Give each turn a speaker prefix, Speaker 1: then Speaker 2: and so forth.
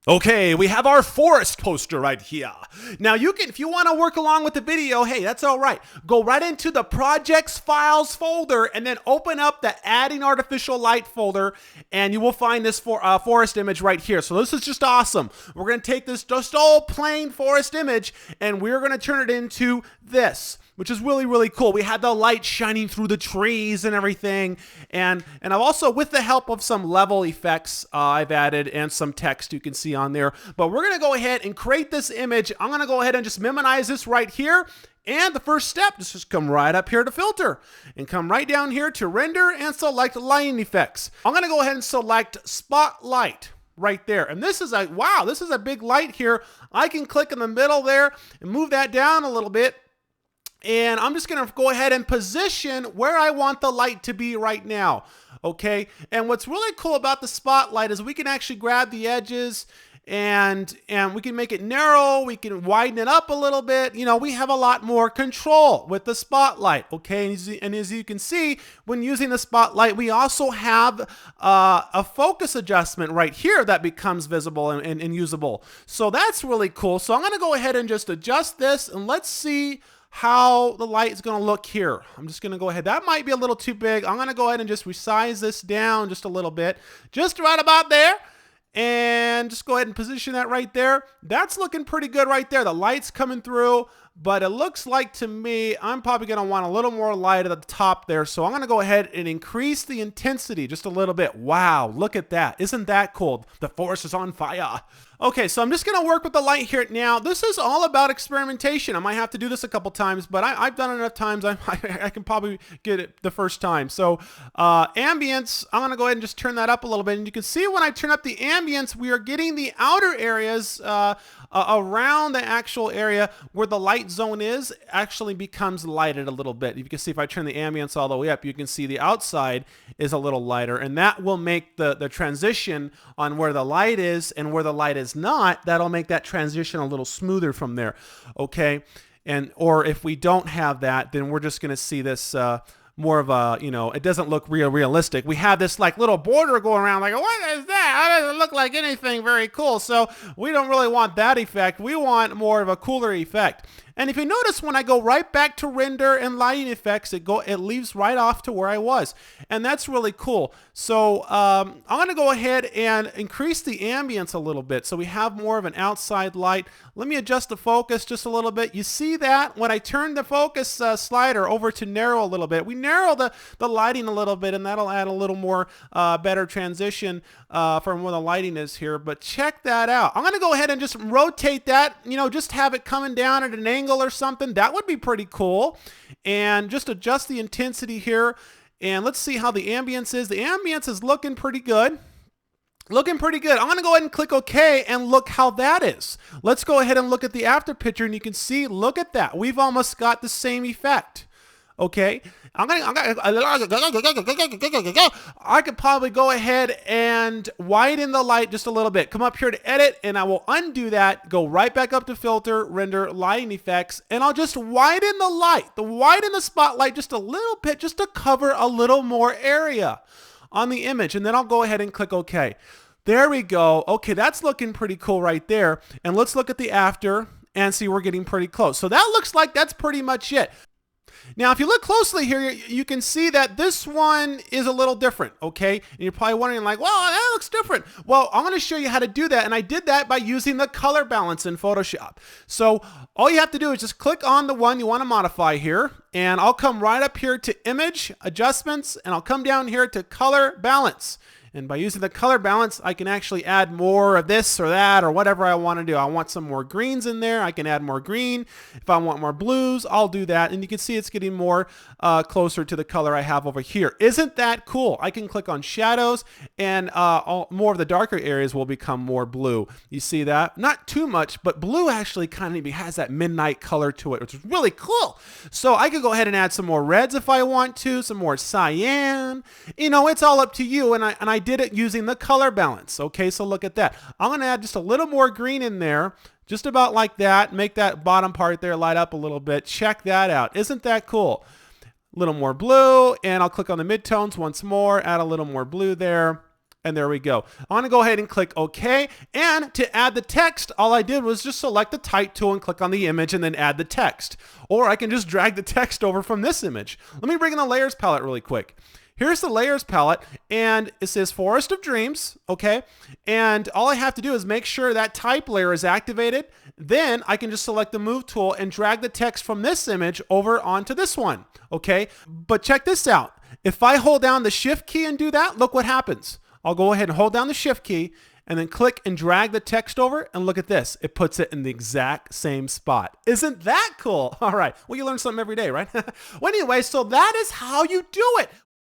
Speaker 1: Okay, we have our forest poster right here. Now you can, if you want to work along with the video, hey, that's all right. Go right into the projects files folder and then open up the adding artificial light folder and you will find this forest image right here. So this is just awesome. We're going to take this just old plain forest image and we're going to turn it into this, which is really, really cool. We had the light shining through the trees and everything. And I've also, with the help of some level effects, I've added and some text you can see on there. But we're gonna go ahead and create this image. I'm gonna go ahead and just minimize this right here. And the first step is just come right up here to filter and come right down here to render and select lighting effects. I'm gonna go ahead and select spotlight right there. And this is a, wow, this is a big light here. I can click in the middle there and move that down a little bit. And I'm just going to go ahead and position where I want the light to be right now. Okay. And what's really cool about the spotlight is we can actually grab the edges and we can make it narrow. We can widen it up a little bit. You know, we have a lot more control with the spotlight. Okay. And as you can see, when using the spotlight, we also have a focus adjustment right here that becomes visible and usable. So that's really cool. So I'm going to go ahead and just adjust this and let's see how the light is going to look here. I'm just going to go ahead. That might be a little too big. I'm going to go ahead and just resize this down just a little bit, just right about there. And just go ahead and position that right there. That's looking pretty good right there. The light's coming through, but it looks like to me, I'm probably going to want a little more light at the top there. So I'm going to go ahead and increase the intensity just a little bit. Wow, look at that. Isn't that cool? The forest is on fire. Okay, so I'm just going to work with the light here now. This is all about experimentation. I might have to do this a couple times, but I've done it enough times. I can probably get it the first time. So ambience, I'm going to go ahead and just turn that up a little bit. And you can see when I turn up the ambience, we are getting the outer areas around the actual area where the light zone is actually becomes lighted a little bit. You can see if I turn the ambience all the way up, you can see the outside is a little lighter, and that will make the transition on where the light is and where the light is not. That'll make that transition a little smoother from there. Okay. And or if we don't have that, then we're just going to see this more of a, you know, it doesn't look realistic. We have this like little border going around like, what is that? That doesn't look like anything very cool. So we don't really want that effect. We want more of a cooler effect. And if you notice, when I go right back to render and lighting effects, it leaves right off to where I was. And that's really cool. So I'm going to go ahead and increase the ambience a little bit so we have more of an outside light. Let me adjust the focus just a little bit. You see that when I turn the focus slider over to narrow a little bit, we narrow the lighting a little bit, and that'll add a little more better transition from where the lighting is here. But check that out. I'm going to go ahead and just rotate that, you know, just have it coming down at an angle or something. That would be pretty cool. And just adjust the intensity here. And let's see how the ambience is. The ambience is looking pretty good. Looking pretty good. I'm going to go ahead and click OK and look how that is. Let's go ahead and look at the after picture, and you can see, look at that. We've almost got the same effect. Okay, I could probably go ahead and widen the light just a little bit. Come up here to edit, and I will undo that. Go right back up to filter, render, lighting effects, and I'll just widen the light, widen the spotlight just a little bit, just to cover a little more area on the image. And then I'll go ahead and click OK. There we go. Okay, that's looking pretty cool right there. And let's look at the after and see we're getting pretty close. So that looks like that's pretty much it. Now, if you look closely here, you can see that this one is a little different, okay? And you're probably wondering like, well, that looks different. Well, I'm going to show you how to do that, and I did that by using the color balance in Photoshop. So all you have to do is just click on the one you want to modify here, and I'll come right up here to Image, Adjustments, and I'll come down here to Color Balance. And by using the color balance, I can actually add more of this or that or whatever I want to do. I want some more greens in there. I can add more green. If I want more blues, I'll do that. And you can see it's getting more closer to the color I have over here. Isn't that cool? I can click on shadows, and more of the darker areas will become more blue. You see that? Not too much, but blue actually kind of has that midnight color to it, which is really cool. So I could go ahead and add some more reds if I want to, some more cyan. You know, it's all up to you. And I did it using the color balance. Okay, so look at that. I'm going to add just a little more green in there, just about like that. Make that bottom part there light up a little bit. Check that out. Isn't that cool? A little more blue, and I'll click on the midtones once more, add a little more blue there. And there we go. I want to go ahead and click OK. And to add the text, all I did was just select the type tool and click on the image and then add the text. Or I can just drag the text over from this image. Let me bring in the layers palette really quick. Here's the layers palette, and it says Forest of Dreams, okay? And all I have to do is make sure that type layer is activated. Then I can just select the move tool and drag the text from this image over onto this one, okay? But check this out. If I hold down the shift key and do that, look what happens. I'll go ahead and hold down the shift key and then click and drag the text over, and look at this. It puts it in the exact same spot. Isn't that cool? All right, well, you learn something every day, right? Well, anyway, so that is how you do it.